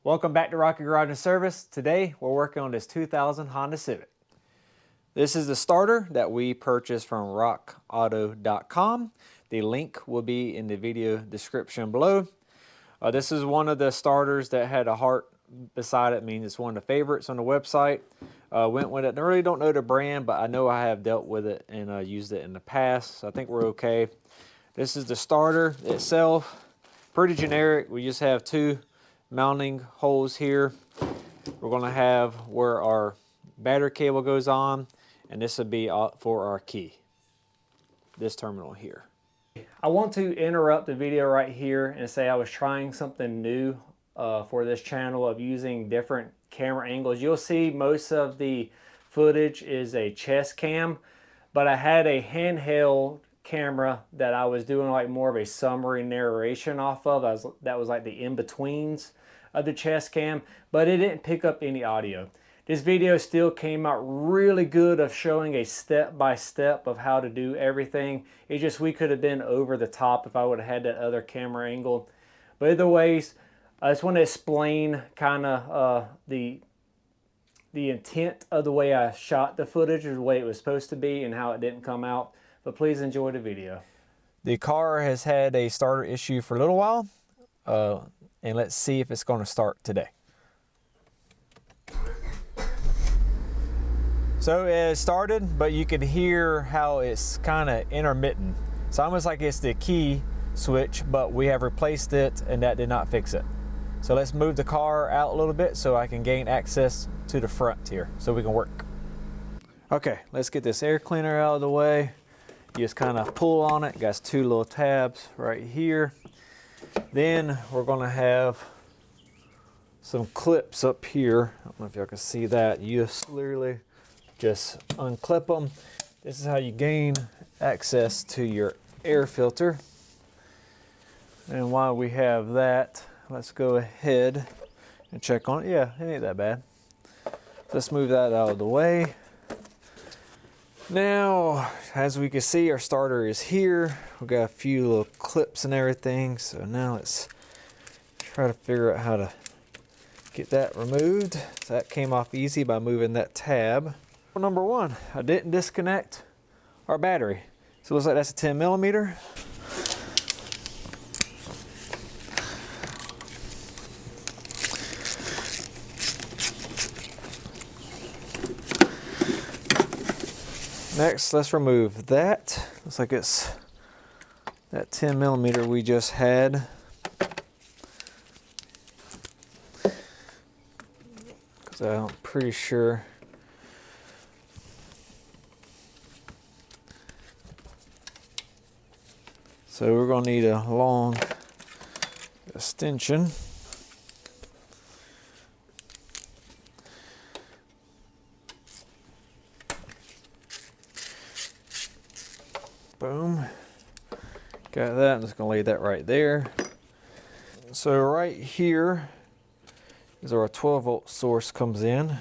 Welcome back to Rocky Garage and Service. Today we're working on this 2000 Honda Civic. This is the starter that we purchased from rockauto.com. The link will be in the video description below. This is one of the starters that had a heart beside it, means it's one of the favorites on the website. Went with it. I really don't know the brand, but I know I have dealt with it and used it in the past, so I think we're okay. This is the starter itself. Pretty generic. We just have two mounting holes here. We're going to have where our battery cable goes on, and this would be for our key, this terminal here. I want to interrupt the video right here and say I was trying something new for this channel of using different camera angles. You'll see most of the footage is a chest cam, but I had a handheld camera that I was doing like more of a summary narration off of. That was like the in-betweens of the chest cam, but it didn't pick up any audio. This video still came out really good of showing a step-by-step of how to do everything. It's just we could have been over the top if I would have had that other camera angle. But either ways, I just want to explain kind of the intent of the way I shot the footage, or the way it was supposed to be, and how it didn't come out. But please enjoy the video. The car has had a starter issue for a little while, and let's see if it's going to start today. So it started, but you can hear how it's kind of intermittent. It's almost like it's the key switch, but we have replaced it and that did not fix it. So let's move the car out a little bit so I can gain access to the front here so we can work. Okay, let's get this air cleaner out of the way. You just kind of pull on it. Got two little tabs right here. Then we're going to have some clips up here. I don't know if y'all can see that. You just literally just unclip them. This is how you gain access to your air filter. And while we have that, let's go ahead and check on it. Yeah, it ain't that bad. Let's move that out of the way. Now, as we can see, our starter is here. We've got a few little clips and everything. So now let's try to figure out how to get that removed. So that came off easy by moving that tab. Number one, I didn't disconnect our battery. So it looks like that's a 10 millimeter. Next, let's remove that. Looks like it's that 10 millimeter we just had. Because I'm pretty sure. So we're going to need a long extension. Boom. Got that. I'm just going to lay that right there. So right here is where our 12 volt source comes in. And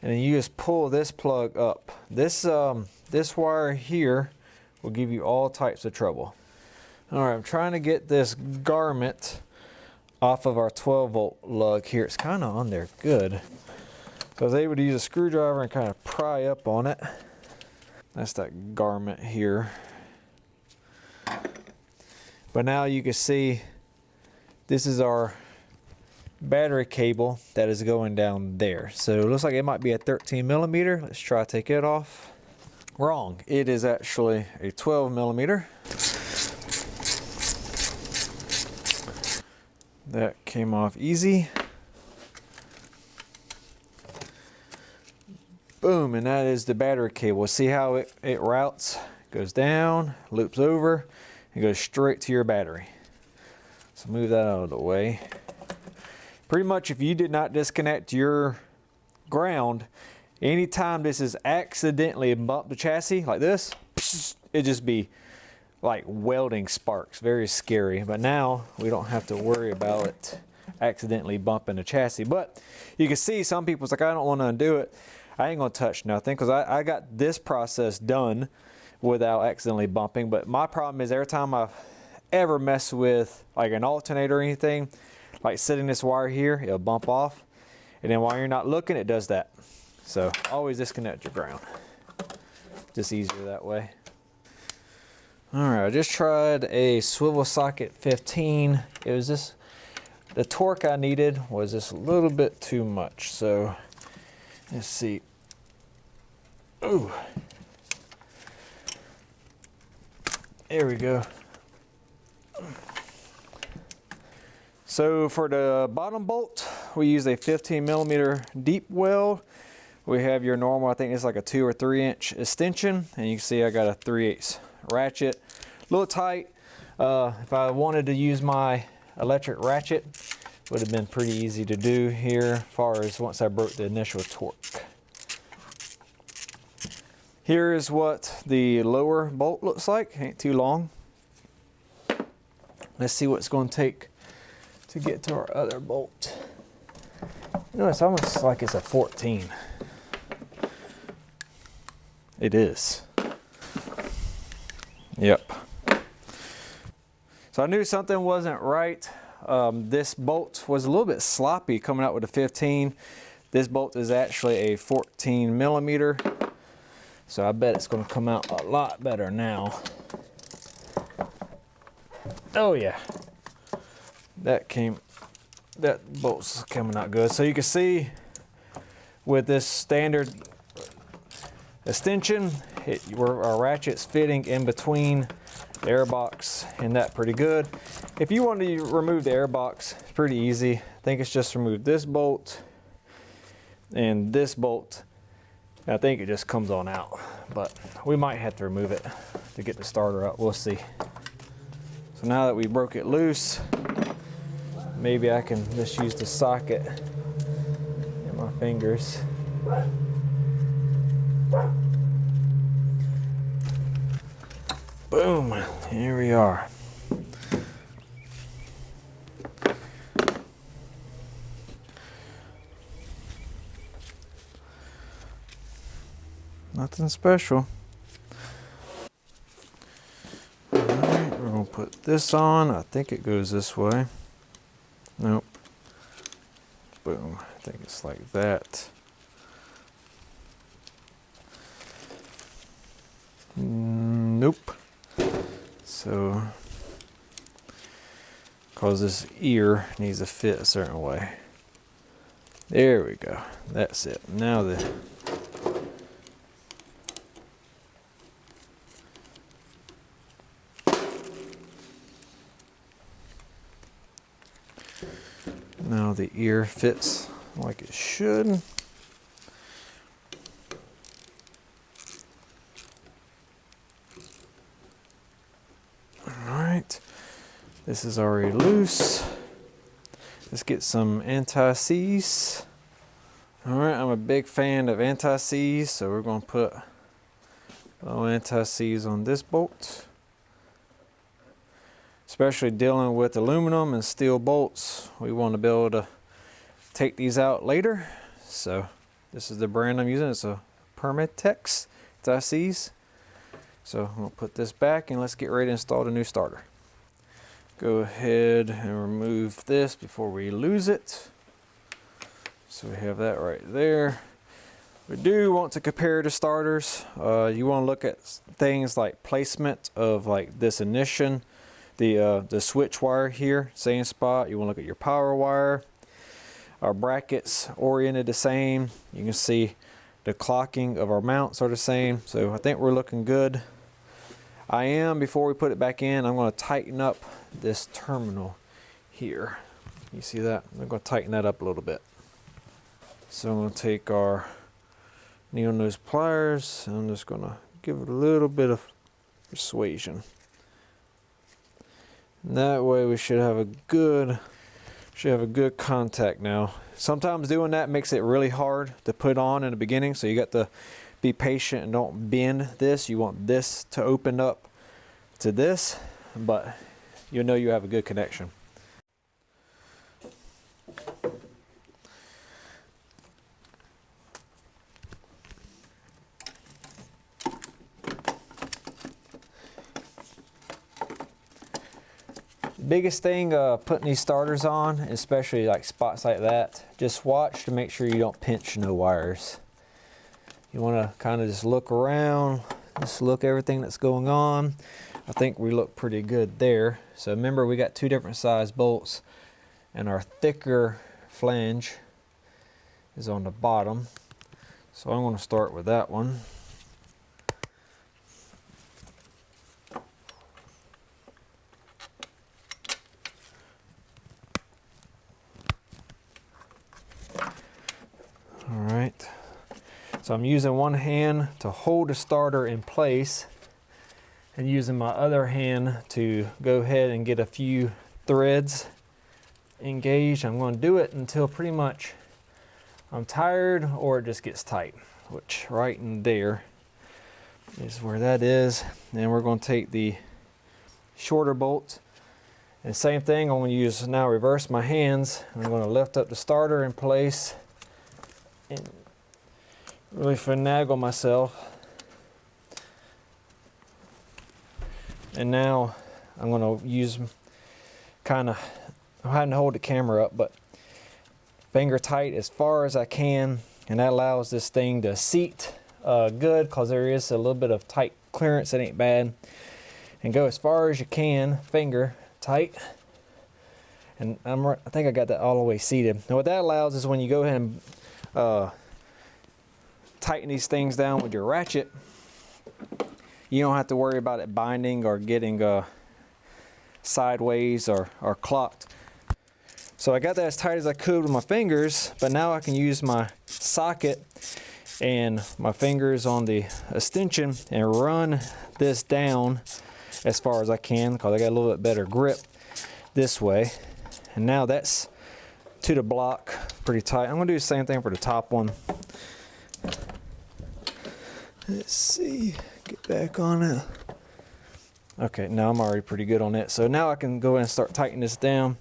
then you just pull this plug up. This wire here will give you all types of trouble. All right, I'm trying to get this garment off of our 12 volt lug here. It's kind of on there good. So I was able to use a screwdriver and kind of pry up on it. That's that garment here. But now you can see this is our battery cable that is going down there. So it looks like it might be a 13 millimeter. Let's try to take it off. Wrong. It is actually a 12 millimeter. That came off easy. Boom, and that is the battery cable. See how it routes? Goes down, loops over, and goes straight to your battery. So move that out of the way. Pretty much if you did not disconnect your ground, anytime this is accidentally bumped the chassis like this, it'd just be like welding sparks. Very scary. But now we don't have to worry about it accidentally bumping the chassis. But you can see some people's like, I don't want to undo it. I ain't gonna touch nothing because I got this process done without accidentally bumping. But my problem is every time I ever mess with like an alternator or anything, like setting this wire here, it'll bump off. And then while you're not looking, it does that. So always disconnect your ground. Just easier that way. All right, I just tried a swivel socket 15. It was just, the torque I needed was just a little bit too much. So let's see. Ooh. There we go. So for the bottom bolt, we use a 15 millimeter deep weld. We have your normal, I think it's like a 2 or 3 inch extension, and you can see I got a 3/8 ratchet. A little tight. If I wanted to use my electric ratchet, would have been pretty easy to do here as far as once I broke the initial torque. Here is what the lower bolt looks like. Ain't too long. Let's see what it's going to take to get to our other bolt. You know, it's almost like it's a 14. It is. Yep. So I knew something wasn't right. This bolt was a little bit sloppy coming out with a 15. This bolt is actually a 14 millimeter. So I bet it's going to come out a lot better now. Oh yeah. That bolt's coming out good. So you can see with this standard extension, our ratchet's fitting in between the airbox and that pretty good. If you want to remove the airbox, it's pretty easy. I think it's just remove this bolt and this bolt. I think it just comes on out, but we might have to remove it to get the starter out. We'll see. So now that we broke it loose, maybe I can just use the socket in my fingers. Boom, here we are. Nothing special. All right, we're gonna put this on. I think it goes this way. Nope. Boom, I think it's like that. Nope. So, cause this ear needs to fit a certain way. There we go. That's it. Now the ear fits like it should. Alright, this is already loose. Let's get some anti-seize. Alright, I'm a big fan of anti-seize, so we're going to put a little anti-seize on this bolt. Especially dealing with aluminum and steel bolts, we want to be able to take these out later. So this is the brand I'm using. It's a Permatex anti-seize. So I'm going to put this back and let's get ready to install the new starter. Go ahead and remove this before we lose it. So we have that right there. We do want to compare the starters. You want to look at things like placement of like this ignition. The switch wire here, same spot. You want to look at your power wire. Our brackets oriented the same. You can see the clocking of our mounts are the same. So I think we're looking good. Before we put it back in, I'm going to tighten up this terminal here. You see that? I'm going to tighten that up a little bit. So I'm going to take our needle nose pliers and I'm just going to give it a little bit of persuasion. And that way we should have a good contact now. Sometimes doing that makes it really hard to put on in the beginning, so you got to be patient and don't bend this. You want this to open up to this, but you'll know you have a good connection. Biggest thing putting these starters on, especially like spots like that, just watch to make sure you don't pinch no wires. You want to kind of just look around, just look everything that's going on. I think we look pretty good there. So remember, we got 2 different size bolts, and our thicker flange is on the bottom. So I'm going to start with that one. All right. So I'm using one hand to hold the starter in place and using my other hand to go ahead and get a few threads engaged. I'm going to do it until pretty much I'm tired or it just gets tight, which right in there is where that is. And we're going to take the shorter bolt, and same thing, I'm going to use now reverse my hands. I'm going to lift up the starter in place and really finagle myself. And now I'm going to use I'm having to hold the camera up, but finger tight as far as I can, and that allows this thing to seat good, because there is a little bit of tight clearance. It ain't bad. And go as far as you can, finger tight. And I think I got that all the way seated. Now what that allows is when you go ahead and tighten these things down with your ratchet, you don't have to worry about it binding or getting sideways or clocked. So I got that as tight as I could with my fingers, but now I can use my socket and my fingers on the extension and run this down as far as I can, because I got a little bit better grip this way. And now that's to the block pretty tight. I'm going to do the same thing for the top one. Let's see, get back on it. Okay, now I'm already pretty good on it. So now I can go ahead and start tightening this down.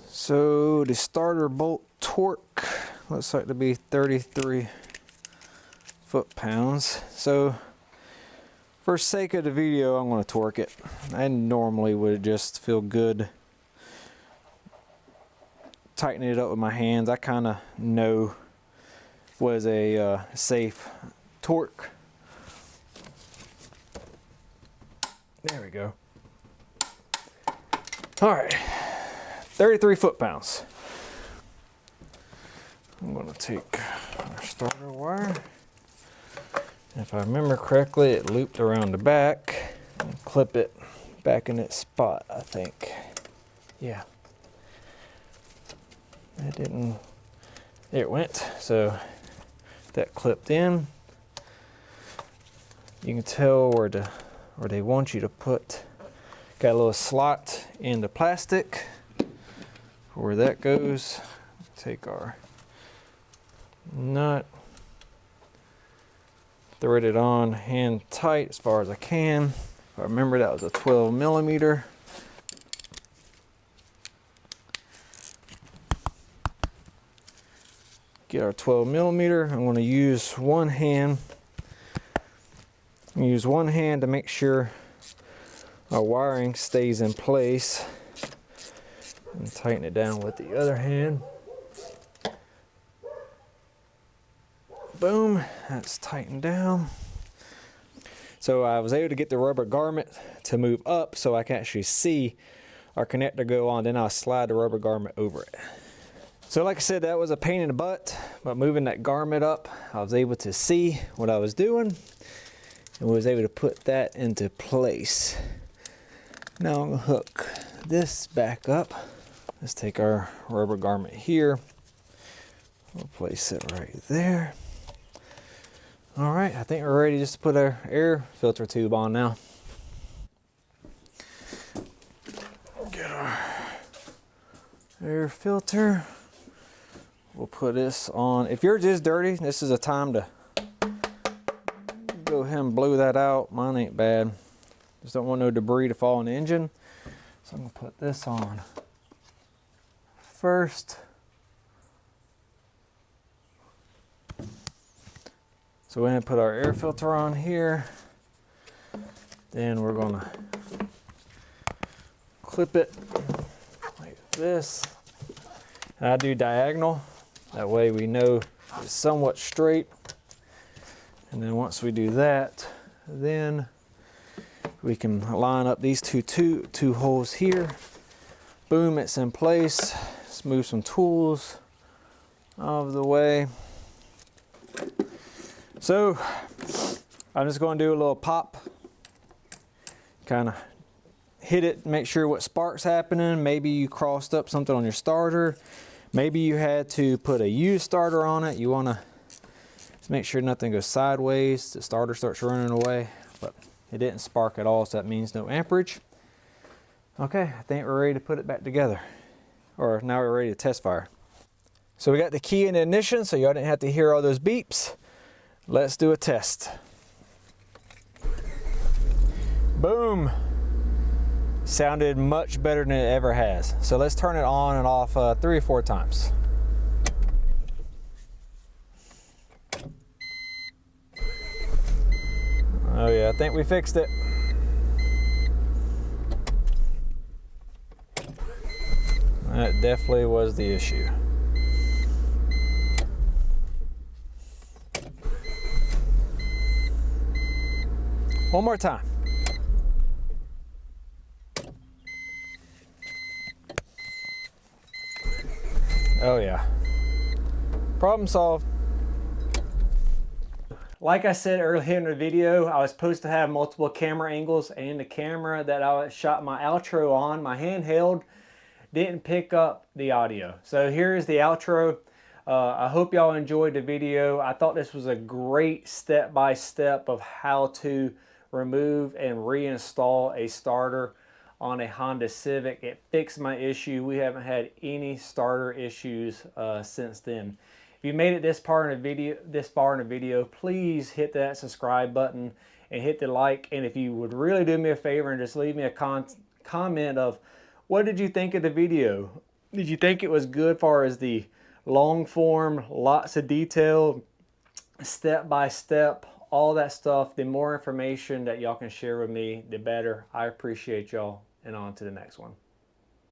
So the starter bolt torque looks like to be 33 foot-pounds. So for sake of the video, I'm going to torque it. I normally would just feel good tightening it up with my hands. I kind of know what is a safe torque. There we go. All right. 33 foot-pounds. I'm going to take our starter wire. If I remember correctly, it looped around the back and clip it back in its spot, I think. Yeah. It didn't, there it went. So that clipped in. You can tell where they want you to put, got a little slot in the plastic. Where that goes, take our nut, thread it on hand tight as far as I can. If I remember, that was a 12 millimeter. Get our 12 millimeter. I'm going to use one hand. Use one hand to make sure our wiring stays in place. And tighten it down with the other hand. Boom, that's tightened down. So I was able to get the rubber garment to move up so I can actually see our connector go on. Then I'll slide the rubber garment over it. So like I said, that was a pain in the butt, but moving that garment up, I was able to see what I was doing and was able to put that into place. Now I'm gonna hook this back up. Let's take our rubber garment here. We'll place it right there. All right, I think we're ready just to put our air filter tube on now. Get our air filter. We'll put this on. If yours is dirty, this is a time to go ahead and blow that out. Mine ain't bad. Just don't want no debris to fall in the engine. So I'm gonna put this on first. So we're gonna put our air filter on here. Then we're gonna clip it like this. And I do diagonal. That way we know it's somewhat straight. And then once we do that, then we can line up these two holes here. Boom, it's in place. Let's move some tools out of the way. So I'm just going to do a little pop, kind of hit it, make sure what spark's happening. Maybe you crossed up something on your starter. Maybe you had to put a used starter on it. You want to make sure nothing goes sideways. The starter starts running away, but it didn't spark at all, so that means no amperage. Okay, I think we're ready to put it back together. Or now we're ready to test fire. So we got the key in the ignition, so y'all didn't have to hear all those beeps. Let's do a test. Boom. Sounded much better than it ever has. So let's turn it on and off 3 or 4 times. Oh yeah, I think we fixed it. That definitely was the issue. One more time. Oh yeah. Problem solved. Like I said earlier in the video, I was supposed to have multiple camera angles, and the camera that I shot my outro on, my handheld, didn't pick up the audio. So here's the outro. I hope y'all enjoyed the video. I thought this was a great step-by-step of how to remove and reinstall a starter on a Honda Civic. It fixed my issue. We haven't had any starter issues since then. If you made it this far in the video, please hit that subscribe button and hit the like. And if you would really do me a favor and just leave me a comment of what did you think of the video? Did you think it was good as far as the long form, lots of detail, step by step, all that stuff? The more information that y'all can share with me, the better. I appreciate y'all, and on to the next one.